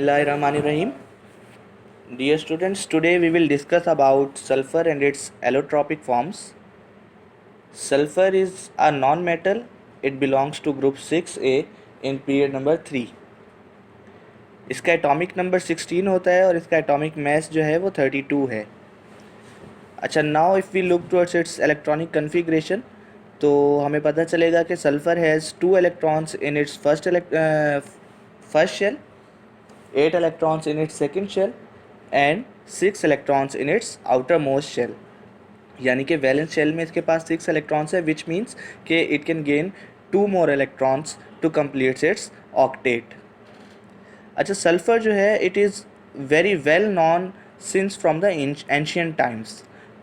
Bismillahirrahmanirrahim. Dear students, today we will discuss about sulfur and its allotropic forms. Sulfur is a non-metal. It belongs to group 6A in period number 3. इसका atomic number 16 होता है और इसका atomic mass जो है वो 32 है. अच्छा, now if we look towards its electronic configuration, तो हमें पता चलेगा कि sulphur has 2 electrons in its first shell, 8 electrons in its second shell and 6 electrons in its outermost shell. यानी कि वैलेंस शेल में इसके पास 6 electrons है, which means कि it can gain 2 more electrons to complete its octet. अच्छा, sulphur जो है it is very well known since from the ancient times.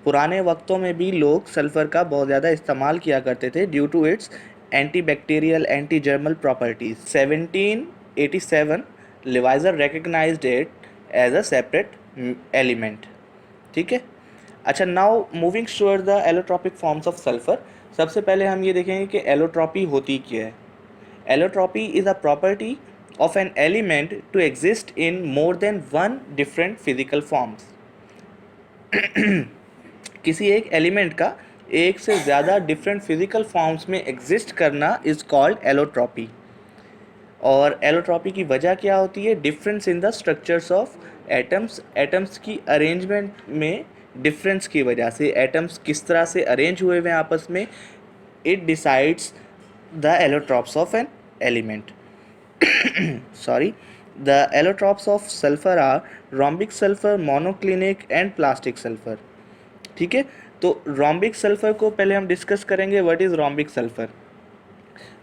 पुराने वक्तों में भी लोग सल्फ़र का बहुत ज़्यादा इस्तेमाल किया करते थे due to its antibacterial anti germal properties. 1787 Lavoisier recognized it as a separate element. ठीक है. अच्छा, now moving toward the allotropic forms of sulphur. सबसे पहले हम ये देखेंगे कि एलोट्रॉपी होती क्या है. Allotropy is a property of an element to exist in more than one different physical forms. किसी एक एलिमेंट का एक से ज़्यादा डिफरेंट फिजिकल फॉर्म्स में एग्जिस्ट करना इज़ कॉल्ड एलोट्रॉपी. और एलोट्रॉपी की वजह क्या होती है? Difference in the structures of atoms. Atoms की अरेंजमेंट में डिफरेंस की वजह से एटम्स किस तरह से अरेंज हुए हुए हैं आपस में, it decides the allotropes of an element. Sorry, the allotropes of sulphur are rhombic sulphur, monoclinic and plastic sulphur. ठीक है. तो रोम्बिक सल्फर को पहले हम डिस्कस करेंगे. What is rhombic sulphur?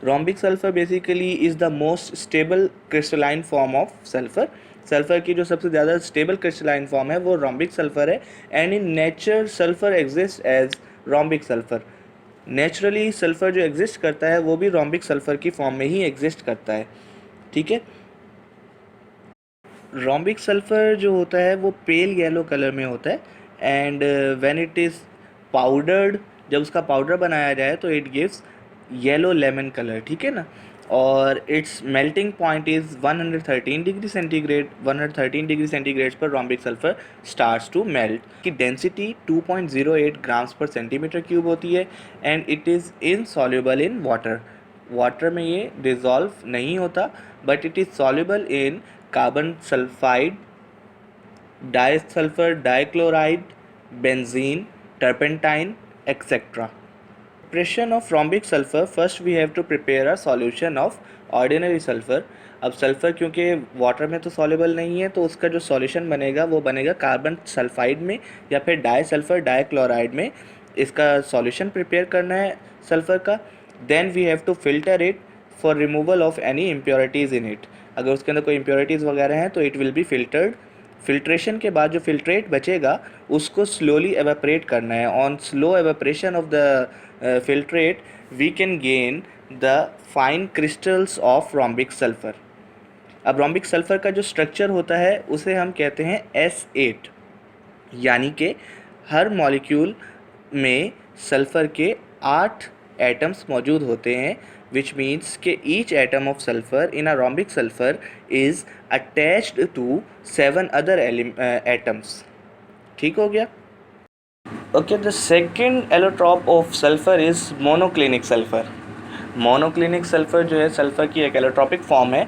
Rhombic sulphur basically is the most stable crystalline form of sulphur. Sulphur की जो सबसे ज़्यादा स्टेबल क्रिस्टलाइन फॉर्म है वो रोम्बिक सल्फर है. And in nature sulphur exist as rhombic sulphur. Naturally sulphur जो exist करता है वो भी रोम्बिक सल्फर की फॉर्म में ही एग्जिस्ट करता है. ठीक है. रोम्बिक सल्फर जो होता है वो पेल येलो कलर में होता है. And when it is powdered, जब उसका पाउडर बनाया जाए तो it gives yellow lemon colour. ठीक है ना. और its melting point is 113 degree centigrade. 113 degree centigrade पर rhombic sulphur starts to melt. की डेंसिटी 2.08 ग्राम्स पर सेंटीमीटर क्यूब होती है. And it is insoluble in water. Water में ये डिज़ोल्व नहीं होता, but it is soluble in carbon sulphide, disulphur dichloride, benzene, turpentine, etcetera. Preparation of rhombic sulfur, first we have to prepare a solution of ordinary sulfur. अब sulphur क्योंकि water में तो soluble नहीं है, तो उसका जो सॉल्यूशन बनेगा वो बनेगा कार्बन सल्फाइड में या फिर डाइसल्फर डाइक्लोराइड में. इसका सॉल्यूशन प्रिपेयर करना है सल्फ़र का. Then we have to filter it for removal of any impurities in it. अगर उसके अंदर कोई इम्प्योरिटीज़ वगैरह हैं तो it will be filtered. Filtration के बाद जो फिल्ट्रेट बचेगा उसको स्लोली एवेपरेट करना है. On slow evaporation of the filtrate we can gain the fine crystals of rhombic sulfur. अब rhombic sulfur का जो स्ट्रक्चर होता है उसे हम कहते हैं S8. यानी कि हर मॉलिक्यूल में सल्फ़र के 8 एटम्स मौजूद होते हैं, which means कि each atom of sulfur in a rhombic sulfur is attached to 7 other atoms. ठीक हो गया. Okay, the second allotrope of sulfur is monoclinic sulfur. Monoclinic sulfur जो है सल्फ़र की एक एलोट्रॉपिक फॉर्म है.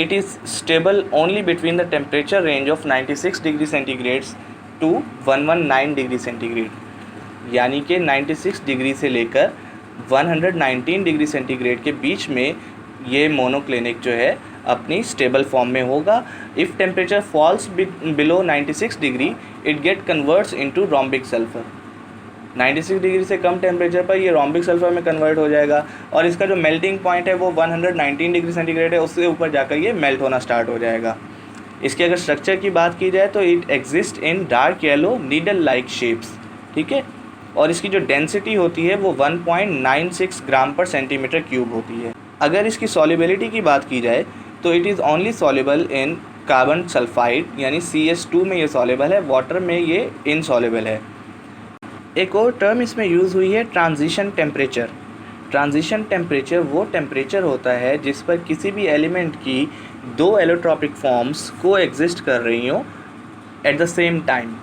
It is stable only between the temperature range of 96 degree centigrade to 119 degree centigrade. यानी कि 96 डिग्री से लेकर 119 डिग्री सेंटीग्रेड के बीच में ये मोनोक्लिनिक जो है अपनी स्टेबल फॉर्म में होगा. If temperature falls below 96 degree it get converts into rhombic sulphur. 96 degree से कम टेम्परेचर पर ये रोम्बिक सल्फर में कन्वर्ट हो जाएगा. और इसका जो मेल्टिंग पॉइंट है वो 119 डिग्री सेंटीग्रेड है, उससे ऊपर जाकर ये मेल्ट होना स्टार्ट हो जाएगा. इसके अगर स्ट्रक्चर की बात की जाए तो it exist in dark yellow needle like shapes. ठीक है. और इसकी जो डेंसिटी होती है वो 1.96 ग्राम पर सेंटीमीटर क्यूब होती है. अगर इसकी सॉल्युबिलिटी की बात की जाए तो it is only soluble in carbon sulphide यानी CS2 में ये सॉल्युबल है. वाटर में ये इनसॉल्युबल है. एक और टर्म इसमें यूज़ हुई है ट्रांजिशन टेम्परेचर. ट्रांजिशन टेम्परेचर वो टेम्परेचर होता है जिस पर किसी भी एलिमेंट की दो एलोट्रॉपिक फॉर्म्स को एग्जिस्ट कर रही हों at the same time.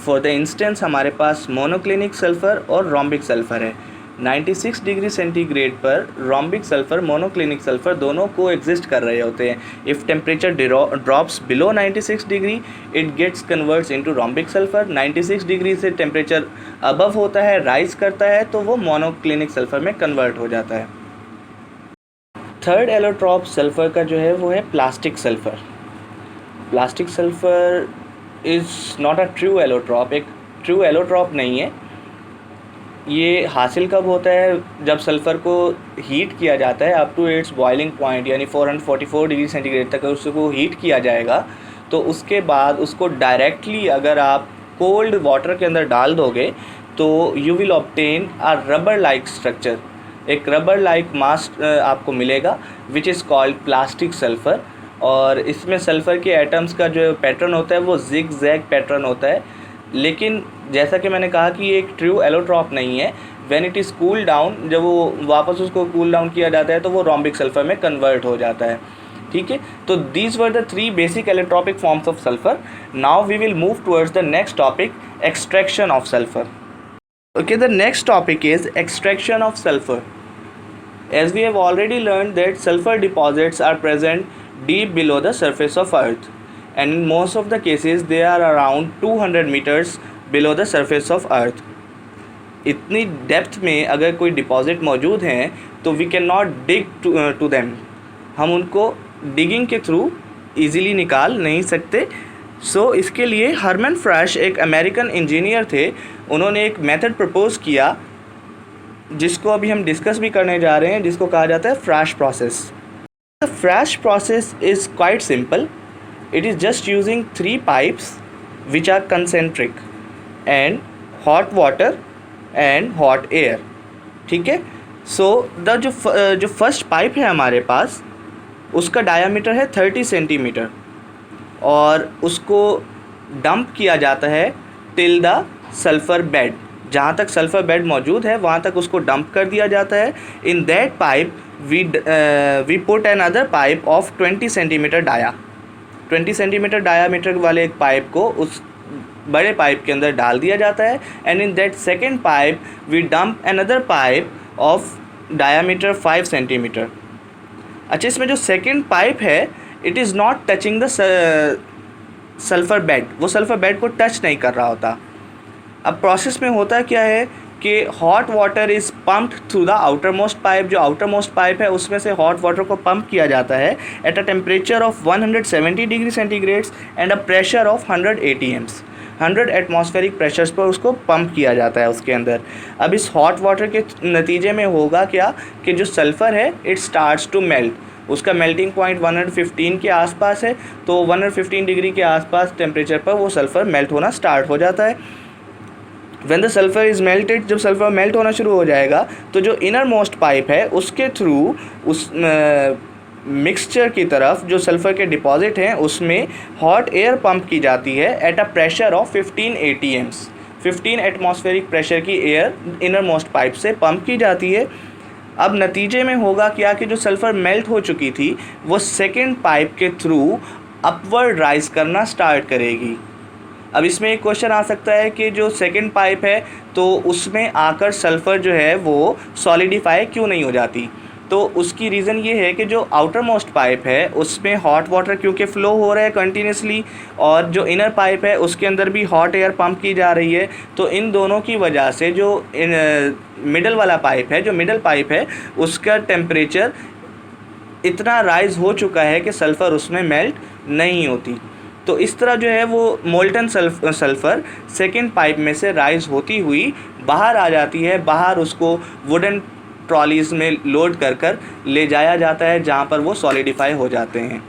For the instance हमारे पास मोनोक्लिनिक सल्फ़र और रोम्बिक सल्फ़र है। 96 डिग्री सेंटीग्रेड पर रोम्बिक सल्फ़र मोनोक्लिनिक सल्फ़र दोनों को एग्जिस्ट कर रहे होते हैं। If temperature drops below 96 degree it gets converts into rhombic sulphur. 96 degree से टेम्परेचर अबव होता है, राइज करता है, तो वो मोनोक्लिनिक सल्फ़र में कन्वर्ट हो जाता है। थर्ड एलोट्रॉप सल्फ़र का जो है वो है plastic sulphur. Plastic sulphur is not a true allotrope, एक ट्रू एलोट्रॉप नहीं है। ये हासिल कब होता है? जब सल्फ़र को हीट किया जाता है up to its boiling point, यानी 444 डिग्री सेंटीग्रेड तक उसको हीट किया जाएगा, तो उसके बाद उसको डायरेक्टली अगर आप कोल्ड वाटर के अंदर डाल दोगे तो you will obtain a rubber like structure, एक रबर लाइक मास आपको मिलेगा which is called plastic sulphur. और इसमें सल्फ़र के एटम्स का जो पैटर्न होता है वो जिग जैग पैटर्न होता है। लेकिन जैसा कि मैंने कहा कि ये एक ट्रू एलोट्रॉप नहीं है। When it is cool down, जब वो वापस उसको कूल डाउन किया जाता है तो वो रोम्बिक सल्फ़र में कन्वर्ट हो जाता है। ठीक है, तो these were the 3 basic allotropic forms of sulphur. Now we will move towards the next topic, extraction of sulphur. Okay, the next topic is extraction of sulfur. As we have already learned that sulfur deposits are present deep below the surface of earth, and in most of the cases they are around 200 meters below the surface of earth. इतनी depth में अगर कोई deposit मौजूद हैं तो we can not dig to them, हम उनको digging के थ्रू ईज़िली निकाल नहीं सकते। इसके लिए हरमन फ्रैश एक अमेरिकन इंजीनियर थे, उन्होंने एक मेथड प्रपोज किया जिसको अभी हम डिस्कस भी करने जा रहे हैं, जिसको कहा जाता है Frasch process. The Frasch process is quite simple, it is just using 3 pipes which are concentric and hot water and hot air. ठीक है, द जो फर्स्ट पाइप है हमारे पास उसका डायामीटर है 30 सेंटीमीटर और उसको डंप किया जाता है टिल द सल्फ़र बेड, जहाँ तक सल्फ़र बेड मौजूद है वहाँ तक उसको डंप कर दिया जाता है। In that pipe we put an other pipe of 20 centimetre 20 centimetre diameter वाले एक पाइप को उस बड़े पाइप के अंदर डाल दिया जाता है। And in that second pipe we dump another pipe of diameter 5 centimetre. अच्छा, इसमें जो सेकेंड पाइप है it is not touching the sulphur bed, वो सल्फ़र बेड को टच नहीं कर रहा होता। अब प्रोसेस में होता क्या है कि hot water is pumped through the outer most pipe, जो आउटर मोस्ट पाइप है उसमें से हॉट वाटर को पंप किया जाता है at a temperature of 170 degree centigrades and a pressure of 100 ATMs, 100 atmospheric pressures पर उसको पंप किया जाता है उसके अंदर। अब इस हॉट वाटर के नतीजे में होगा क्या कि जो सल्फ़र है इट स्टार्ट्स टू मेल्ट, उसका मेल्टिंग पॉइंट 115 के आसपास है, तो 115 डिग्री के आसपास टेम्परेचर पर वो सल्फ़र मेल्ट होना स्टार्ट हो जाता है। When the sulphur is melted, जब सल्फ़र मेल्ट होना शुरू हो जाएगा तो जो इनर मोस्ट पाइप है उसके थ्रू उस मिक्सचर की तरफ जो सल्फ़र के डिपॉजिट हैं उसमें हॉट एयर पंप की जाती है at a pressure of 15 ATMs, 15 atmospheric pressure की एयर इनर मोस्ट पाइप से पंप की जाती है। अब नतीजे में होगा क्या कि जो सल्फ़र मेल्ट हो चुकी थी वो सेकेंड पाइप के थ्रू अपवर्ड राइज करना स्टार्ट करेगी। अब इसमें एक क्वेश्चन आ सकता है कि जो सेकंड पाइप है तो उसमें आकर सल्फ़र जो है वो सॉलिडिफाई क्यों नहीं हो जाती? तो उसकी रीज़न ये है कि जो आउटर मोस्ट पाइप है उसमें हॉट वाटर क्योंकि फ़्लो हो रहा है कंटिन्यूसली और जो इनर पाइप है उसके अंदर भी हॉट एयर पंप की जा रही है, तो इन दोनों की वजह से जो मिडल वाला पाइप है, जो मिडल पाइप है उसका टेम्परेचर इतना राइज़ हो चुका है कि सल्फ़र उसमें मेल्ट नहीं होती। तो इस तरह जो है वो मोल्टन सल्फ़र सेकेंड पाइप में से राइज़ होती हुई बाहर आ जाती है। बाहर उसको वुडन ट्रॉलीज़ में लोड कर ले जाया जाता है जहाँ पर वो सॉलिडिफाई हो जाते हैं।